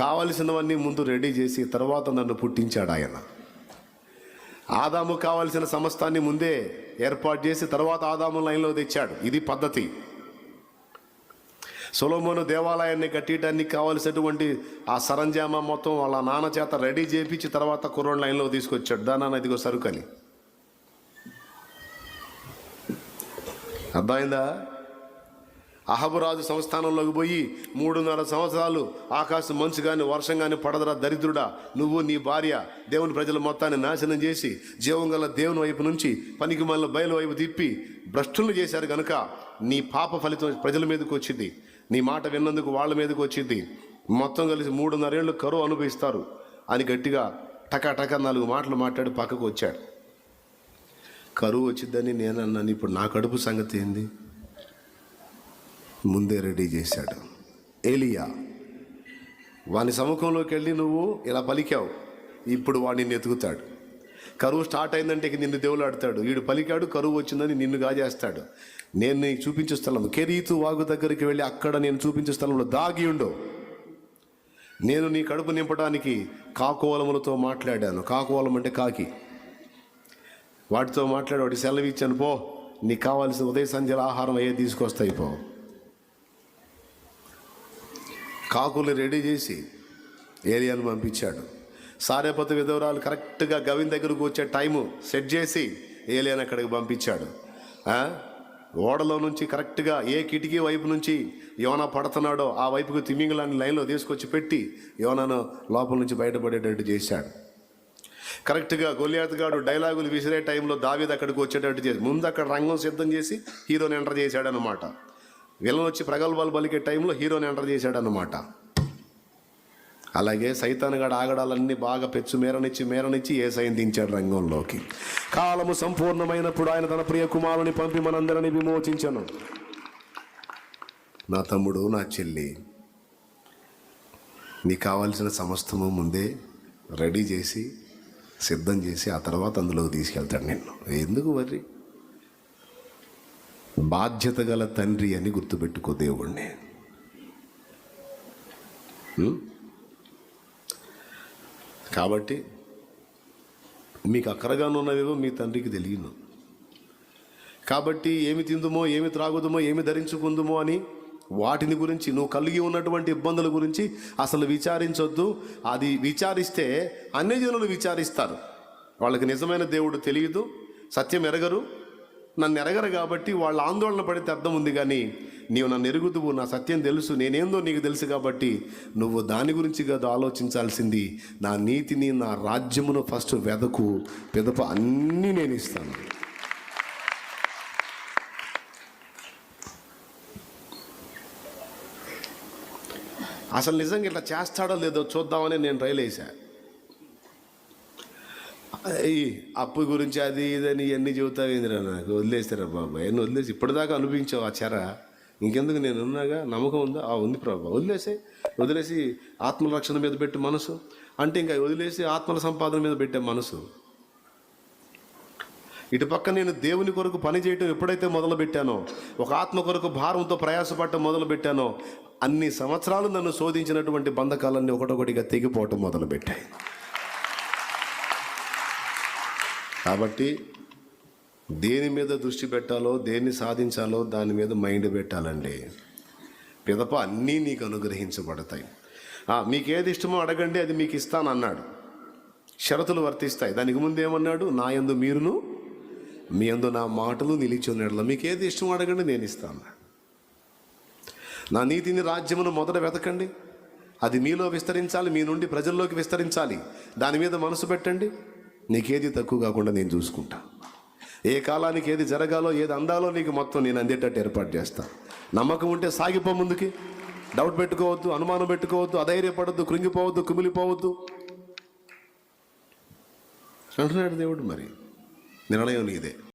కావలసినవన్నీ ముందు రెడీ చేసి తర్వాత నన్ను పుట్టించాడు ఆయన. ఆదాము కావలసిన సమస్తాన్ని ముందే ఏర్పాటు చేసి తర్వాత ఆదాము లైన్లో తెచ్చాడు. ఇది పద్ధతి. సొలొమోను దేవాలయాన్ని కట్టడానికి కావలసినటువంటి ఆ సరంజామా మొత్తం వాళ్ళ నాన్న చేత రెడీ చేయించి తర్వాత కుర్రోని లైన్లో తీసుకొచ్చాడు. దానాన్న ఇదిగో సరుకని. అర్థమైందా? అహబురాజు సంస్థానంలోకి పోయి 3.5 సంవత్సరాలు ఆకాశం మంచు కానీ వర్షం కానీ పడదరా దరిద్రుడా, నువ్వు నీ భార్య దేవుని ప్రజల మొత్తాన్ని నాశనం చేసి జీవం గల దేవుని వైపు నుంచి పనికి మళ్ళీ బయలు వైపు తిప్పి భ్రష్టులను చేశారు కనుక నీ పాప ఫలితం ప్రజల మీదకి వచ్చింది. నీ మాట విన్నందుకు వాళ్ళ మీదకి వచ్చింది. మొత్తం కలిసి 3.5 ఏళ్ళు కరువు అనుభవిస్తారు అని గట్టిగా టకా 4 మాటలు మాట్లాడి పక్కకు వచ్చాడు. కరువు వచ్చిద్దని నేను అన్నాను. ఇప్పుడు నా కడుపు సంగతి ఏంది? ముందే రెడీ చేశాడు. ఏలియా వాని సముఖంలోకి వెళ్ళి నువ్వు ఇలా పలికావు, ఇప్పుడు వాడిని ఎతుకుతాడు. కరువు స్టార్ట్ అయిందంటే నిన్ను దేవుడు ఆడతాడు. వీడు పలికాడు, కరువు వచ్చిందని నిన్ను గాజేస్తాడు. నేను నీకు చూపించే స్థలం కెరీతు వాగు దగ్గరికి వెళ్ళి అక్కడ నేను చూపించే స్థలంలో దాగి ఉండు. నేను నీ కడుపు నింపడానికి కాకోలములతో మాట్లాడాను. కాకోలం అంటే కాకి. వాటితో మాట్లాడి వాటి సెలవు ఇచ్చాను, పో నీకు కావాల్సిన ఉదయ సంధ్యల ఆహారం అయ్యే తీసుకొస్తాయి పో. కాకులు రెడీ చేసి ఏలియాను పంపించాడు. సారేపత విధవరాలు కరెక్ట్గా గవిన్ దగ్గరకు వచ్చే టైము సెట్ చేసి ఏలియాను అక్కడికి పంపించాడు. ఓడలో నుంచి కరెక్ట్గా ఏ కిటికీ వైపు నుంచి యోనా పడుతున్నాడో ఆ వైపుకు తిమింగలాన్ని లైన్లో తీసుకొచ్చి పెట్టి యోనాను లోపల నుంచి బయటపడేటట్టు చేశాడు. కరెక్ట్గా గొల్లియాతుగాడు డైలాగులు విసిరే టైంలో దావీదు అక్కడికి వచ్చేటట్టు చేసి ముందు అక్కడ రంగం సిద్ధం చేసి హీరోని ఎంటర్ చేశాడనమాట. విలన్ వచ్చి ప్రగల్భాలు పలికే టైంలో హీరోని ఎంటర్ చేశాడనమాట. అలాగే సైతానుగాడు ఆగడాలన్నీ బాగా పెచ్చు మేరనిచ్చి యేసయ్యను దించాడు రంగంలోకి. కాలము సంపూర్ణమైనప్పుడు ఆయన తన ప్రియ కుమారుని పంపి మనందరినీ విమోచించను. నా తమ్ముడు, నా చెల్లి, నీకు కావాల్సిన సమస్తము ముందే రెడీ చేసి సిద్ధం చేసి ఆ తర్వాత అందులోకి తీసుకెళ్తాడు నిన్ను. ఎందుకు వర్రి? బాధ్యత గల తండ్రి అని గుర్తుపెట్టుకో దేవుణ్ణి. కాబట్టి మీకు అక్కరగానున్నవేవో మీ తండ్రికి తెలియను. కాబట్టి ఏమి తిందుమో, ఏమి త్రాగుదుమో, ఏమి ధరించుకుందుమో అని వాటిని గురించి, నువ్వు కలిగి ఉన్నటువంటి ఇబ్బందుల గురించి అసలు విచారించొద్దు. అది విచారిస్తే అన్యజనులు విచారిస్తారు. వాళ్ళకి నిజమైన దేవుడు తెలియదు, సత్యం ఎరగరు, నన్ను ఎరగరు. కాబట్టి వాళ్ళ ఆందోళన పడితే అర్థం ఉంది. కానీ నీవు నన్ను ఎరుగుదువు, నా సత్యం తెలుసు, నేనేందో నీకు తెలుసు. కాబట్టి నువ్వు దాని గురించి కాదు ఆలోచించాల్సింది, నా నీతిని, నా రాజ్యమును ఫస్ట్ వెదకు, పిదప అన్నీ నేను ఇస్తాను. అసలు నిజంగా ఇట్లా చేస్తాడో లేదో చూద్దామని నేను రైలేసా. ఈ అప్పు గురించి అది ఇదని ఇవన్నీ చెబుతావేందిరా, నాకు వదిలేస్తారా బాబా, ఎన్ని వదిలేసి ఇప్పటిదాకా అనిపించావు ఆ చెర, ఇంకెందుకు నేను ఉన్నాగా, నమ్మకం ఉందా? ఉంది ప్రభా, వదిలేసి ఆత్మల రక్షణ మీద పెట్టే మనసు అంటే ఇంకా వదిలేసి ఆత్మల సంపాదన మీద పెట్టే మనసు. ఇటుపక్క నేను దేవుని కొరకు పని చేయటం ఎప్పుడైతే మొదలు పెట్టానో, ఒక ఆత్మ కొరకు భారంతో ప్రయాసపడటం మొదలు పెట్టానో, అన్ని సంవత్సరాలు నన్ను శోధించినటువంటి బంధకాలన్నీ ఒకటొకటిగా తెగిపోవటం మొదలుపెట్టాయి. కాబట్టి దేని మీద దృష్టి పెట్టాలో, దేన్ని సాధించాలో దాని మీద మైండ్ పెట్టాలండి. పిదప అన్నీ నీకు అనుగ్రహించబడతాయి. మీకు ఏది ఇష్టమో అడగండి, అది మీకు ఇస్తాను అన్నాడు. షరతులు వర్తిస్తాయి. దానికి ముందు ఏమన్నాడు? నా యందు మీరును, మీ యందు నా మాటలు నిలిచి ఉన్నట్ల మీకు ఏది ఇష్టమో అడగండి, నేను ఇస్తాను. నా నీతిని, రాజ్యమును మొదట వెతకండి, అది మీలో విస్తరించాలి, మీ నుండి ప్రజల్లోకి విస్తరించాలి. దాని మీద మనసు పెట్టండి, నీకేది తక్కువ కాకుండా నేను చూసుకుంటా. ఏ కాలానికి ఏది జరగాలో, ఏది అందాలో నీకు మొత్తం నేను అందేటట్టు ఏర్పాటు చేస్తాను. నమ్మకం ఉంటే సాగిపో ముందుకి. డౌట్ పెట్టుకోవద్దు, అనుమానం పెట్టుకోవద్దు, అధైర్యపడద్దు, కృంగిపోవద్దు, కుమిలిపోవద్దు అంటున్నాడు దేవుడు. మరి నిర్ణయం నీదే.